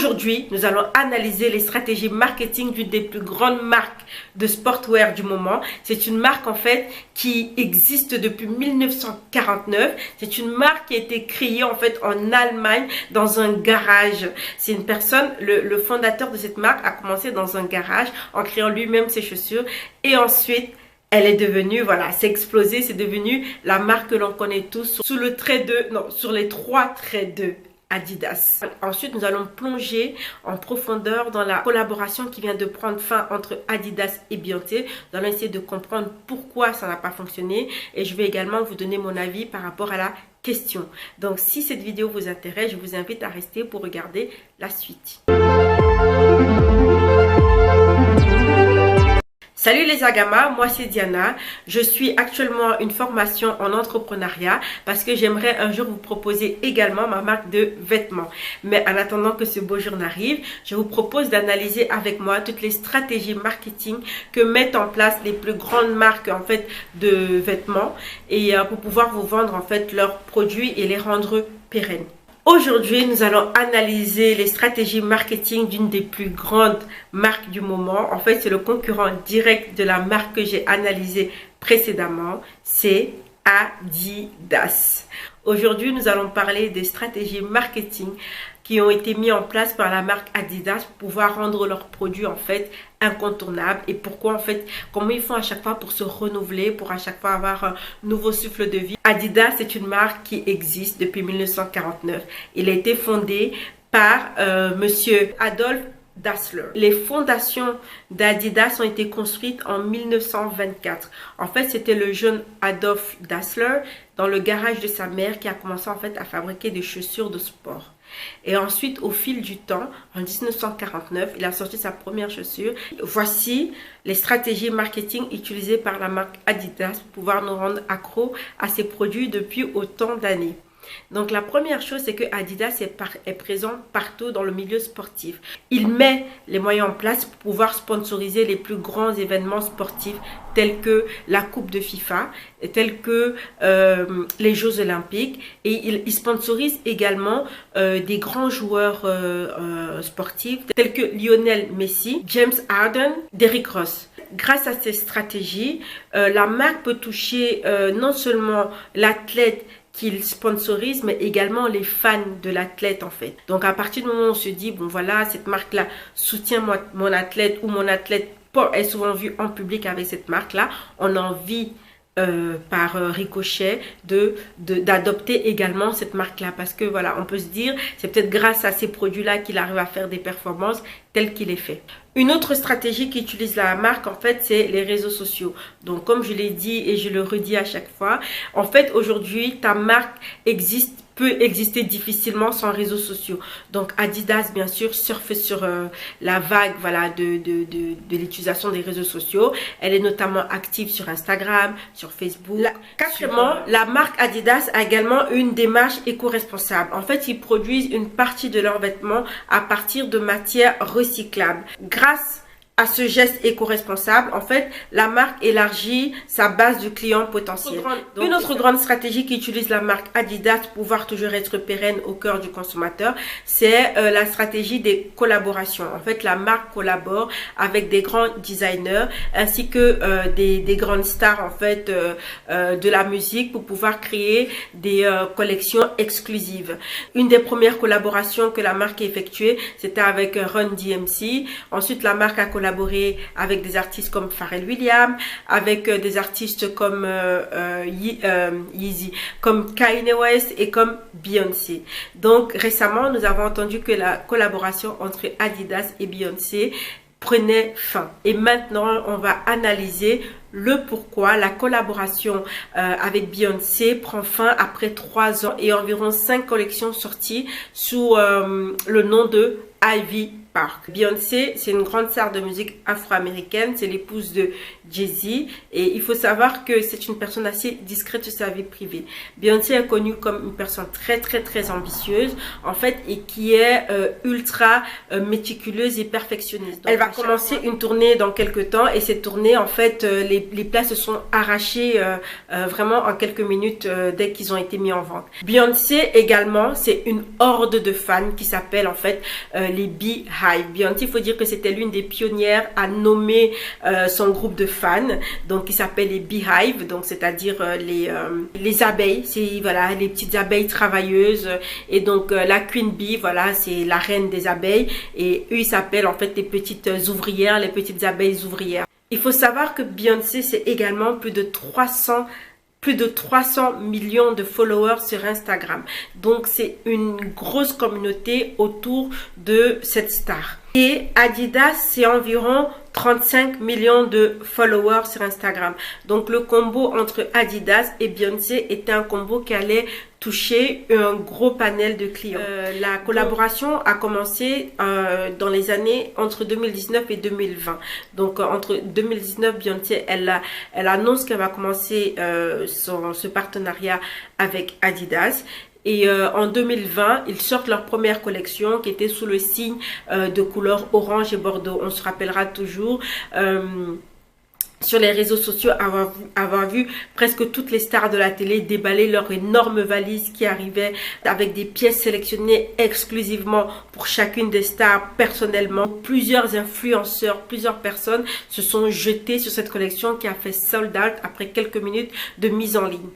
Aujourd'hui, nous allons analyser les stratégies marketing d'une des plus grandes marques de sportwear du moment. C'est une marque en fait qui existe depuis 1949. C'est une marque qui a été créée en fait en Allemagne dans un garage. C'est une personne, le fondateur de cette marque a commencé dans un garage en créant lui-même ses chaussures et ensuite elle est devenue, voilà, c'est explosé, c'est devenu la marque que l'on connaît tous sous le trait de, non, sur les 3 traits de Adidas. Ensuite, nous allons plonger en profondeur dans la collaboration qui vient de prendre fin entre Adidas et Beyoncé. Nous allons essayer de comprendre pourquoi ça n'a pas fonctionné et je vais également vous donner mon avis par rapport à la question. Donc, si cette vidéo vous intéresse, je vous invite à rester pour regarder la suite. Salut les Agamas, moi c'est Diana. Je suis actuellement une formation en entrepreneuriat parce que j'aimerais un jour vous proposer également ma marque de vêtements. Mais en attendant que ce beau jour n'arrive, je vous propose d'analyser avec moi toutes les stratégies marketing que mettent en place les plus grandes marques en fait de vêtements et pour pouvoir vous vendre en fait leurs produits et les rendre pérennes. Aujourd'hui, nous allons analyser les stratégies marketing d'une des plus grandes marques du moment. En fait, c'est le concurrent direct de la marque que j'ai analysée précédemment. C'est Adidas. Aujourd'hui, nous allons parler des stratégies marketing qui ont été mis en place par la marque Adidas pour pouvoir rendre leurs produits en fait incontournables et pourquoi en fait, comment ils font à chaque fois pour se renouveler, pour à chaque fois avoir un nouveau souffle de vie. Adidas est une marque qui existe depuis 1949. Il a été fondé par monsieur Adolf Dassler. Les fondations d'Adidas ont été construites en 1924. En fait, c'était le jeune Adolf Dassler dans le garage de sa mère qui a commencé en fait à fabriquer des chaussures de sport. Et ensuite, au fil du temps, en 1949, il a sorti sa première chaussure. Voici les stratégies marketing utilisées par la marque Adidas pour pouvoir nous rendre accros à ses produits depuis autant d'années. Donc la première chose, c'est que Adidas est présent partout dans le milieu sportif. Il met les moyens en place pour pouvoir sponsoriser les plus grands événements sportifs tels que la Coupe de FIFA, tels que les Jeux Olympiques. Et il sponsorise également des grands joueurs sportifs tels que Lionel Messi, James Harden, Derrick Rose. Grâce à ces stratégies, la marque peut toucher non seulement l'athlète qu'il sponsorise, mais également les fans de l'athlète en fait. Donc à partir du moment où on se dit, bon voilà, cette marque-là soutient mon athlète ou mon athlète est souvent vu en public avec cette marque-là, on a envie par ricochet d'adopter également cette marque-là. Parce que voilà, on peut se dire, c'est peut-être grâce à ces produits-là qu'il arrive à faire des performances telles qu'il est fait. Une autre stratégie qu'utilise la marque, en fait, c'est les réseaux sociaux. Donc, comme je l'ai dit et je le redis à chaque fois, en fait, aujourd'hui, ta marque peut exister difficilement sans réseaux sociaux. Donc, Adidas, bien sûr, surfe sur la vague voilà, de l'utilisation des réseaux sociaux. Elle est notamment active sur Instagram, sur Facebook. Quatrièmement, la marque Adidas a également une démarche éco-responsable. En fait, ils produisent une partie de leurs vêtements à partir de matières recyclables. Grâce à ce geste éco-responsable, en fait, la marque élargit sa base de clients potentiels. Une autre grande stratégie qu'utilise la marque Adidas pour pouvoir toujours être pérenne au cœur du consommateur, c'est la stratégie des collaborations. En fait, la marque collabore avec des grands designers ainsi que des grandes stars en fait de la musique pour pouvoir créer des collections exclusives. Une des premières collaborations que la marque a effectuées, c'était avec Run DMC. Ensuite, la marque a collaboré avec des artistes comme Pharrell Williams, avec des artistes comme Yeezy, comme Kanye West et comme Beyoncé. Donc récemment, nous avons entendu que la collaboration entre Adidas et Beyoncé prenait fin. Et maintenant, on va analyser le pourquoi la collaboration avec Beyoncé prend fin après 3 ans et environ 5 collections sorties sous le nom de Ivy Park. Beyoncé, c'est une grande star de musique afro-américaine, c'est l'épouse de Jay-Z et il faut savoir que c'est une personne assez discrète sur sa vie privée. Beyoncé est connue comme une personne très ambitieuse en fait et qui est ultra méticuleuse et perfectionniste. Donc, elle va commencer une tournée dans quelques temps et cette tournée en fait les places se sont arrachées vraiment en quelques minutes dès qu'ils ont été mis en vente. Beyoncé également, c'est une horde de fans qui s'appelle en fait les Beehive. Beyoncé, il faut dire que c'était l'une des pionnières à nommer son groupe de fans, donc qui s'appelle les Beehive, donc c'est-à-dire les abeilles, c'est voilà les petites abeilles travailleuses et donc la Queen Bee, voilà c'est la reine des abeilles et eux ils s'appellent en fait les petites ouvrières, les petites abeilles ouvrières. Il faut savoir que Beyoncé c'est également plus de 300 millions de followers sur Instagram. Donc c'est une grosse communauté autour de cette star. Et Adidas, c'est environ 35 millions de followers sur Instagram. Donc le combo entre Adidas et Beyoncé était un combo qui allait toucher un gros panel de clients. La collaboration a commencé dans les années entre 2019 et 2020. Donc entre 2019, Beyoncé, elle annonce qu'elle va commencer ce partenariat avec Adidas. Et en 2020, ils sortent leur première collection qui était sous le signe de couleur orange et bordeaux. On se rappellera toujours sur les réseaux sociaux avoir vu presque toutes les stars de la télé déballer leur énorme valise qui arrivait avec des pièces sélectionnées exclusivement pour chacune des stars personnellement. Plusieurs influenceurs, plusieurs personnes se sont jetées sur cette collection qui a fait sold out après quelques minutes de mise en ligne.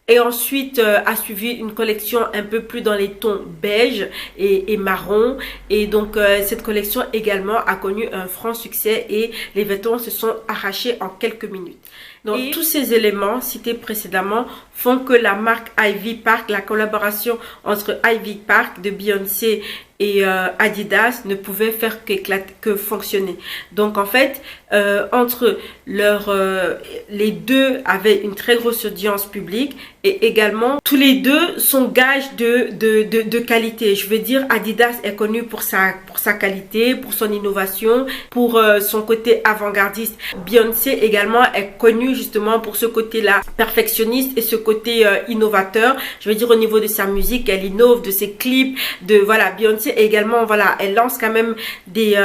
Et ensuite a suivi une collection un peu plus dans les tons beige et marron. Et donc cette collection également a connu un franc succès et les vêtements se sont arrachés en quelques minutes. Donc tous ces éléments cités précédemment font que la marque Ivy Park, la collaboration entre Ivy Park de Beyoncé et Adidas ne pouvait faire que fonctionner. Donc en fait, entre les deux avaient une très grosse audience publique et également tous les deux sont gages de qualité. Je veux dire, Adidas est connu pour sa qualité, pour son innovation, pour son côté avant-gardiste. Beyoncé également est connue justement pour ce côté-là perfectionniste et ce côté innovateur. Je veux dire, au niveau de sa musique, elle innove, de ses clips, voilà, Beyoncé également, voilà, elle lance quand même des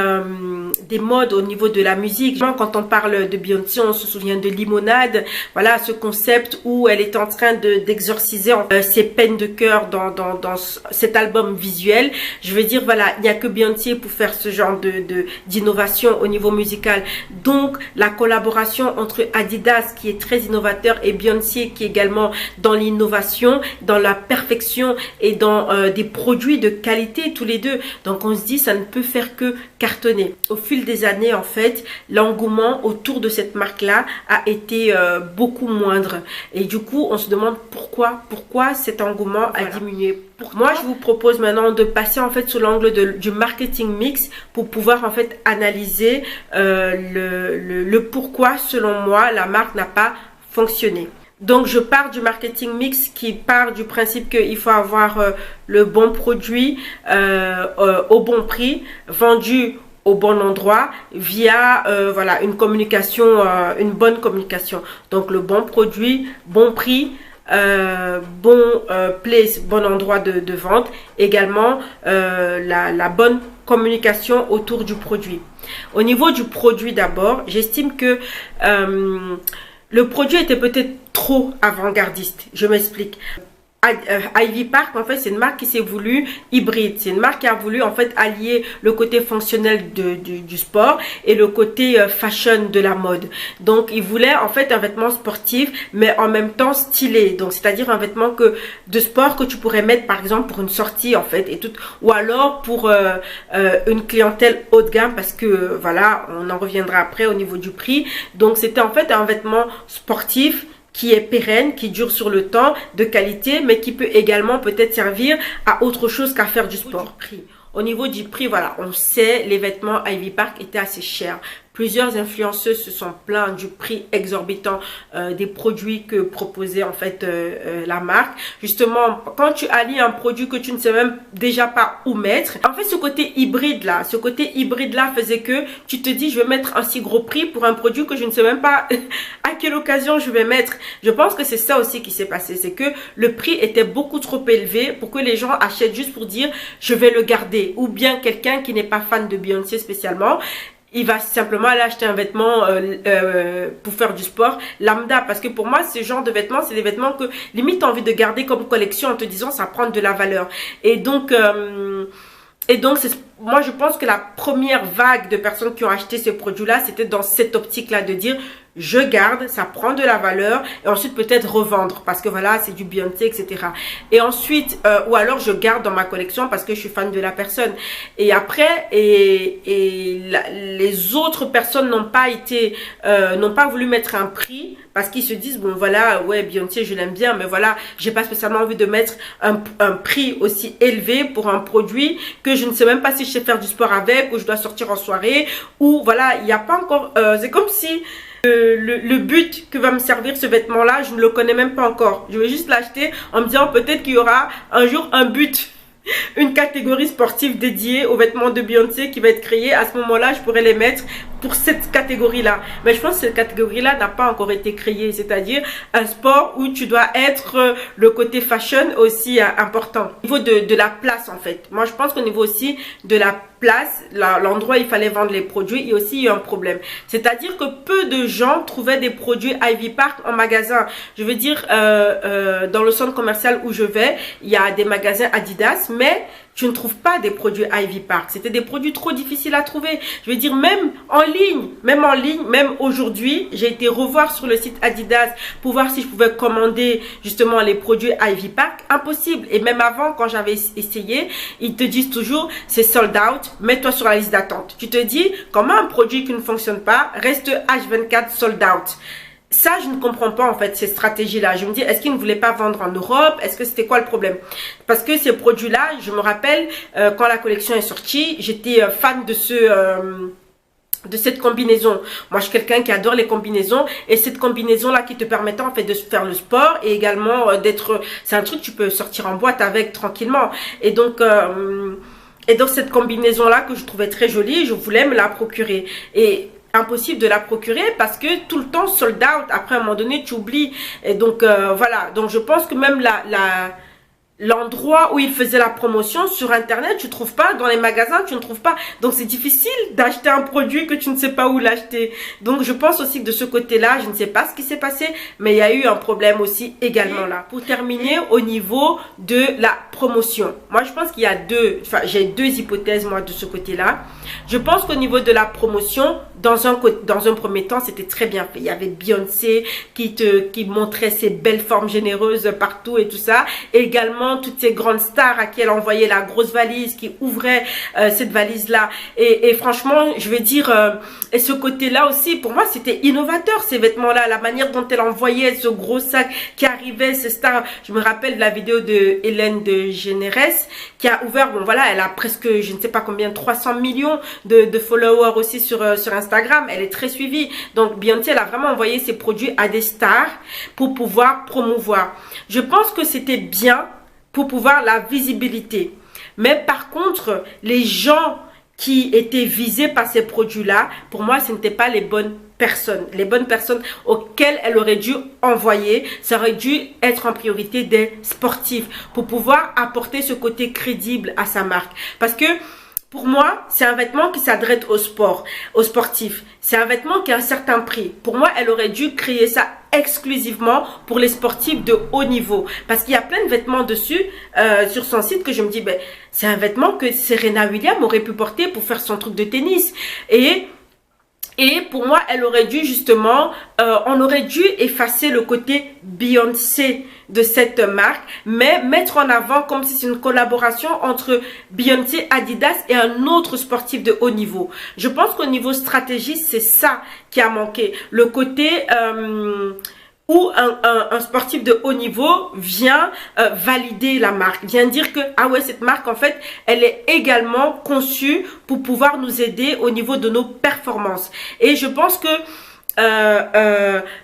modes au niveau de la musique. Quand on parle de Beyoncé, on se souvient de Limonade, voilà, ce concept où elle est en train d'exorciser ses peines de cœur dans cet album visuel. Je veux dire, voilà, il n'y a que Beyoncé pour faire ce genre d'innovation au niveau musical. Donc, la collaboration entre Adidas, qui est très innovateur, et Beyoncé, qui est également dans l'innovation, dans la perfection et dans des produits de qualité, tous les deux. Donc, on se dit, ça ne peut faire que cartonner. Au fil des années, en fait, l'engouement autour de cette marque-là a été beaucoup moindre. Et du coup, on se demande pourquoi cet engouement a diminué. Moi, je vous propose maintenant de passer en fait sous l'angle du marketing mix pour pouvoir en fait analyser le pourquoi, selon moi, la marque n'a pas fonctionné. Donc, je pars du marketing mix qui part du principe qu'il faut avoir le bon produit au bon prix, vendu au bon endroit via voilà, une communication, une bonne communication. Donc, le bon produit, bon prix, bon place, bon endroit de vente, également la bonne communication autour du produit. Au niveau du produit d'abord, j'estime que le produit était peut-être trop avant-gardiste. Je m'explique. Ivy Park, en fait, c'est une marque qui s'est voulue hybride. C'est une marque qui a voulu, en fait, allier le côté fonctionnel du sport et le côté fashion de la mode. Donc, ils voulaient, en fait, un vêtement sportif, mais en même temps stylé. Donc, c'est-à-dire un vêtement de sport que tu pourrais mettre, par exemple, pour une sortie, en fait, et tout. Ou alors pour une clientèle haut de gamme, parce que, voilà, on en reviendra après au niveau du prix. Donc, c'était, en fait, un vêtement sportif qui est pérenne, qui dure sur le temps, de qualité, mais qui peut également peut-être servir à autre chose qu'à faire du sport. Au niveau du prix, voilà, on sait, les vêtements Ivy Park étaient assez chers. Plusieurs influenceuses se sont plaintes du prix exorbitant des produits que proposait en fait la marque. Justement, quand tu allies un produit que tu ne sais même déjà pas où mettre, en fait ce côté hybride là faisait que tu te dis je vais mettre un si gros prix pour un produit que je ne sais même pas à quelle occasion je vais mettre. Je pense que c'est ça aussi qui s'est passé, c'est que le prix était beaucoup trop élevé pour que les gens achètent juste pour dire je vais le garder. Ou bien quelqu'un qui n'est pas fan de Beyoncé spécialement, il va simplement aller acheter un vêtement pour faire du sport lambda. Parce que pour moi, ce genre de vêtements, c'est des vêtements que limite tu as envie de garder comme collection en te disant ça prend de la valeur. Et donc moi je pense que la première vague de personnes qui ont acheté ces produits-là, c'était dans cette optique-là de dire je garde, ça prend de la valeur et ensuite peut-être revendre parce que voilà c'est du Beyoncé, etc. Et ensuite ou alors je garde dans ma collection parce que je suis fan de la personne. Et après les autres personnes n'ont pas voulu mettre un prix parce qu'ils se disent bon voilà ouais Beyoncé je l'aime bien mais voilà j'ai pas spécialement envie de mettre un prix aussi élevé pour un produit que je ne sais même pas si je sais faire du sport avec ou je dois sortir en soirée ou voilà il n'y a pas encore c'est comme si le but que va me servir ce vêtement là je ne le connais même pas encore. Je vais juste l'acheter en me disant peut-être qu'il y aura un jour un but, une catégorie sportive dédiée aux vêtements de Beyoncé qui va être créée. À ce moment là je pourrais les mettre pour cette catégorie là, mais je pense que cette catégorie là n'a pas encore été créée, c'est-à-dire un sport où tu dois être le côté fashion aussi important au niveau de la place. En fait moi je pense qu'au niveau aussi de la place, l'endroit où il fallait vendre les produits, il y a aussi eu un problème, c'est-à-dire que peu de gens trouvaient des produits Ivy Park en magasin. Je veux dire dans le centre commercial où je vais, il y a des magasins Adidas, mais tu ne trouves pas des produits Ivy Park. C'était des produits trop difficiles à trouver. Je veux dire, même en ligne, même aujourd'hui, j'ai été revoir sur le site Adidas pour voir si je pouvais commander justement les produits Ivy Park. Impossible. Et même avant, quand j'avais essayé, ils te disent toujours, c'est sold out, mets-toi sur la liste d'attente. Tu te dis, comment un produit qui ne fonctionne pas reste H24 sold out? Ça, je ne comprends pas en fait ces stratégies-là. Je me dis, est-ce qu'ils ne voulaient pas vendre en Europe? Est-ce que c'était quoi le problème? Parce que ces produits-là, je me rappelle, quand la collection est sortie, j'étais fan de cette combinaison. Moi, je suis quelqu'un qui adore les combinaisons et cette combinaison-là qui te permettait en fait de faire le sport et également d'être... C'est un truc que tu peux sortir en boîte avec tranquillement. Et donc cette combinaison-là que je trouvais très jolie, je voulais me la procurer. Et impossible de la procurer parce que tout le temps sold out. Après à un moment donné tu oublies. Et donc voilà, donc je pense que même l'endroit où il faisait la promotion sur internet, tu ne trouves pas, dans les magasins tu ne trouves pas, donc c'est difficile d'acheter un produit que tu ne sais pas où l'acheter. Donc je pense aussi que de ce côté là, je ne sais pas ce qui s'est passé, mais il y a eu un problème aussi également là. Pour terminer, au niveau de la promotion, moi je pense qu'il y a j'ai deux hypothèses moi de ce côté là. Je pense qu'au niveau de la promotion, dans un premier temps c'était très bien fait. Il y avait Beyoncé qui montrait ses belles formes généreuses partout et tout ça, et également toutes ces grandes stars à qui elle envoyait la grosse valise, qui ouvrait cette valise là, et franchement je vais dire et ce côté là aussi pour moi c'était innovateur, ces vêtements là, la manière dont elle envoyait ce gros sac qui arrivait, ces stars. Je me rappelle de la vidéo de Hélène DeGeneres qui a ouvert, bon voilà, elle a presque je ne sais pas combien, 300 millions de followers aussi sur Instagram, elle est très suivie. Donc Beyoncé elle a vraiment envoyé ses produits à des stars pour pouvoir promouvoir. Je pense que c'était bien pour pouvoir la visibilité. Mais par contre, les gens qui étaient visés par ces produits-là, pour moi, ce n'étaient pas les bonnes personnes. Les bonnes personnes auxquelles elle aurait dû envoyer, ça aurait dû être en priorité des sportifs pour pouvoir apporter ce côté crédible à sa marque. Parce que pour moi, c'est un vêtement qui s'adresse au sport, aux sportifs. C'est un vêtement qui a un certain prix. Pour moi, elle aurait dû créer ça exclusivement pour les sportifs de haut niveau. Parce qu'il y a plein de vêtements dessus, sur son site, que je me dis, ben, c'est un vêtement que Serena Williams aurait pu porter pour faire son truc de tennis. Et pour moi, elle aurait dû justement, on aurait dû effacer le côté Beyoncé de cette marque, mais mettre en avant comme si c'est une collaboration entre Beyoncé, Adidas et un autre sportif de haut niveau. Je pense qu'au niveau stratégie, c'est ça qui a manqué. Le côté où un sportif de haut niveau vient valider la marque, vient dire que ah ouais, cette marque en fait elle est également conçue pour pouvoir nous aider au niveau de nos performances. Et je pense que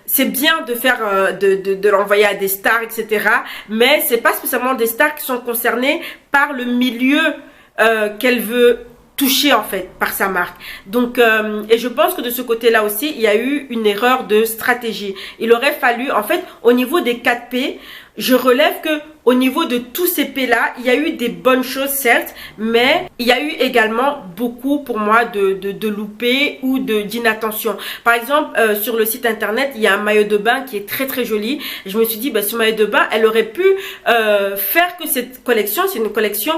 c'est bien de faire de l'envoyer à des stars, etc. Mais c'est pas spécialement des stars qui sont concernées par le milieu qu'elle veut touché en fait par sa marque. Donc et je pense que de ce côté-là aussi, il y a eu une erreur de stratégie. Il aurait fallu en fait au niveau des 4 P, je relève que au niveau de tous ces P-là, il y a eu des bonnes choses certes, mais il y a eu également beaucoup pour moi de loupés ou d'inattention. Par exemple, sur le site internet, il y a un maillot de bain qui est très très joli. Je me suis dit, bah, ce maillot de bain, elle aurait pu faire que cette collection, c'est une collection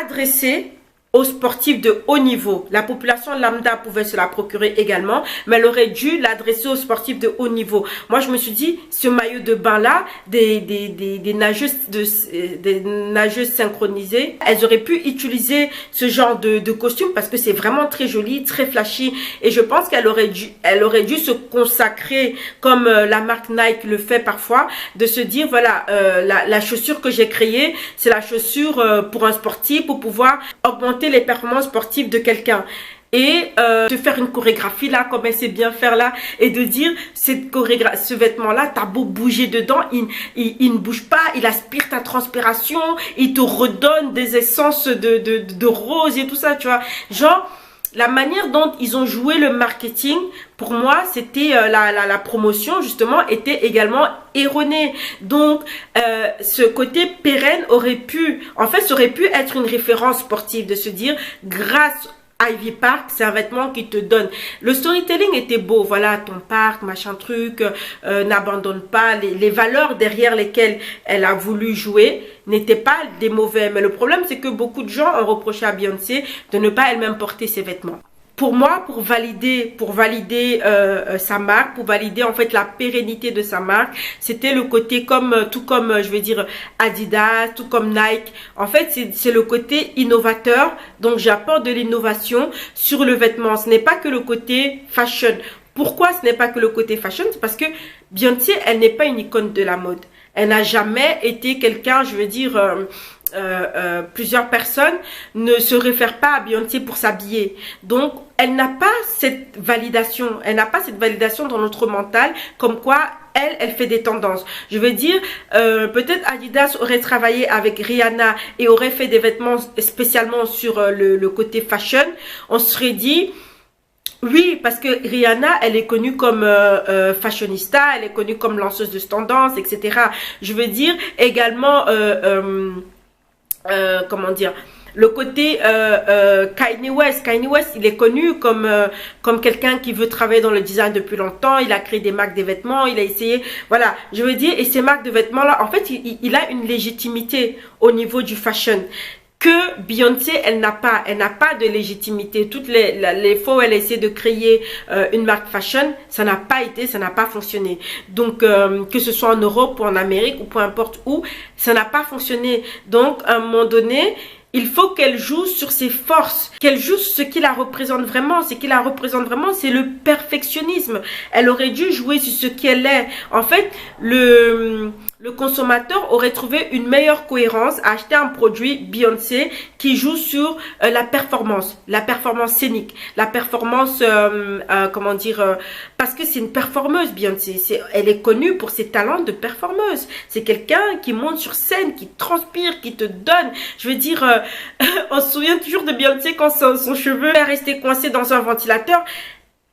adressée aux sportifs de haut niveau. La population lambda pouvait se la procurer également, mais elle aurait dû l'adresser aux sportifs de haut niveau. Moi, je me suis dit, ce maillot de bain-là, des nageuses synchronisées, elles auraient pu utiliser ce genre de costume parce que c'est vraiment très joli, très flashy. Et je pense qu'elle aurait dû se consacrer, comme la marque Nike le fait parfois, de se dire, voilà, la chaussure que j'ai créée, c'est la chaussure pour un sportif, pour pouvoir augmenter les performances sportives de quelqu'un. Et de faire une chorégraphie là, comme elle sait bien faire là, et de dire, ce vêtement là, t'as beau bouger dedans, il ne bouge pas, il aspire ta transpiration, il te redonne des essences de rose et tout ça, tu vois. Genre, la manière dont ils ont joué le marketing, pour moi, c'était la promotion, justement, était également erronée. Donc, ce côté pérenne aurait pu, en fait, ça aurait pu être une référence sportive, de se dire, grâce Ivy Park, c'est un vêtement qui te donne. Le storytelling était beau, voilà, ton parc, machin truc, n'abandonne pas. Les valeurs derrière lesquelles elle a voulu jouer n'étaient pas des mauvais. Mais le problème, c'est que beaucoup de gens ont reproché à Beyoncé de ne pas elle-même porter ses vêtements. Pour moi, pour valider sa marque, pour valider en fait la pérennité de sa marque, c'était le côté tout comme je veux dire Adidas, tout comme Nike. En fait, c'est le côté innovateur. Donc, j'apporte de l'innovation sur le vêtement. Ce n'est pas que le côté fashion. Pourquoi ce n'est pas que le côté fashion? C'est parce que Beyoncé, elle n'est pas une icône de la mode. Elle n'a jamais été quelqu'un, je veux dire... plusieurs personnes ne se réfèrent pas à Beyoncé pour s'habiller. Donc, elle n'a pas cette validation. Elle n'a pas cette validation dans notre mental comme quoi elle fait des tendances. Je veux dire, peut-être Adidas aurait travaillé avec Rihanna et aurait fait des vêtements spécialement sur le côté fashion. On se serait dit... Oui, parce que Rihanna, elle est connue comme fashionista, elle est connue comme lanceuse de tendance, etc. Je veux dire également... comment dire, le côté Kanye West. Kanye West, il est connu comme quelqu'un qui veut travailler dans le design depuis longtemps. Il a créé des marques de vêtements, il a essayé, voilà, je veux dire, et ces marques de vêtements là, en fait, il a une légitimité au niveau du fashion que Beyoncé, elle n'a pas de légitimité. Toutes les fois où elle a essayé de créer une marque fashion, ça n'a pas fonctionné. Donc, que ce soit en Europe ou en Amérique ou peu importe où, ça n'a pas fonctionné. Donc, à un moment donné, il faut qu'elle joue sur ses forces, qu'elle joue sur ce qui la représente vraiment. Ce qui la représente vraiment, c'est le perfectionnisme. Elle aurait dû jouer sur ce qu'elle est. En fait, le consommateur aurait trouvé une meilleure cohérence à acheter un produit Beyoncé qui joue sur la performance scénique, la performance, comment dire, parce que c'est une performeuse Beyoncé. Elle est connue pour ses talents de performeuse. C'est quelqu'un qui monte sur scène, qui transpire, qui te donne. Je veux dire, on se souvient toujours de Beyoncé quand son cheveu est resté coincé dans un ventilateur.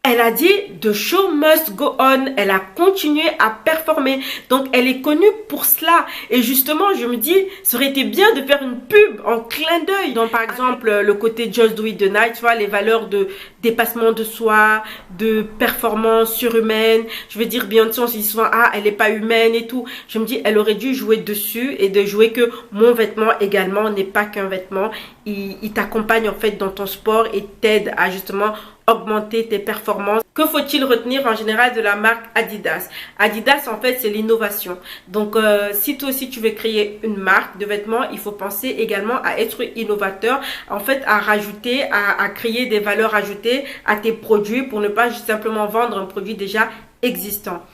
Elle a dit « The show must go on ». Elle a continué à performer. Donc, elle est connue pour cela. Et justement, je me dis, ça aurait été bien de faire une pub en clin d'œil. Donc, par exemple, le côté Just Do It the Night, tu vois, les valeurs de dépassement de soi, de performance surhumaine. Je veux dire, Beyoncé, on se dit souvent « Ah, elle n'est pas humaine et tout ». Je me dis, elle aurait dû jouer dessus et de jouer que mon vêtement également n'est pas qu'un vêtement. Il t'accompagne en fait dans ton sport et t'aide à justement augmenter tes performances. Que faut-il retenir en général de la marque Adidas? Adidas, en fait, c'est l'innovation. Donc, si toi aussi tu veux créer une marque de vêtements, il faut penser également à être innovateur, en fait, à rajouter, à créer des valeurs ajoutées à tes produits pour ne pas juste simplement vendre un produit déjà existant.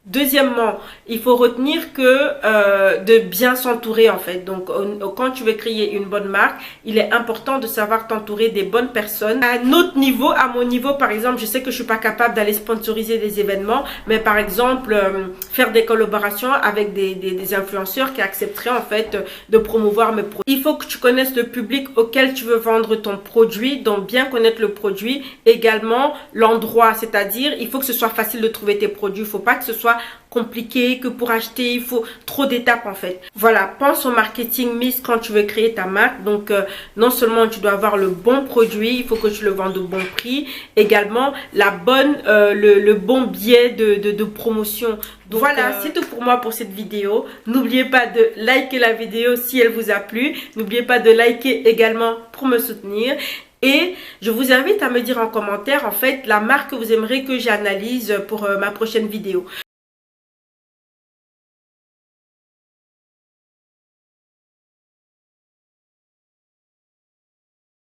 Deuxièmement, il faut retenir que de bien s'entourer en fait. Donc, quand tu veux créer une bonne marque, il est important de savoir t'entourer des bonnes personnes. À notre niveau, à mon niveau, par exemple, je sais que je suis pas capable d'aller sponsoriser des événements, mais par exemple, faire des collaborations avec des influenceurs qui accepteraient en fait de promouvoir mes produits. Il faut que tu connaisses le public auquel tu veux vendre ton produit, donc bien connaître le produit. Également, l'endroit, c'est-à-dire, il faut que ce soit facile de trouver tes produits. Il faut pas que ce soit compliqué, que pour acheter il faut trop d'étapes en fait. Voilà, pense au marketing mix quand tu veux créer ta marque. Donc non seulement tu dois avoir le bon produit, il faut que tu le vendes au bon prix, également la bonne le bon biais de promotion. Donc, voilà, c'est tout pour moi pour cette vidéo. N'oubliez pas de liker la vidéo si elle vous a plu. N'oubliez pas de liker également pour me soutenir. Et je vous invite à me dire en commentaire, en fait, la marque que vous aimeriez que j'analyse pour ma prochaine vidéo.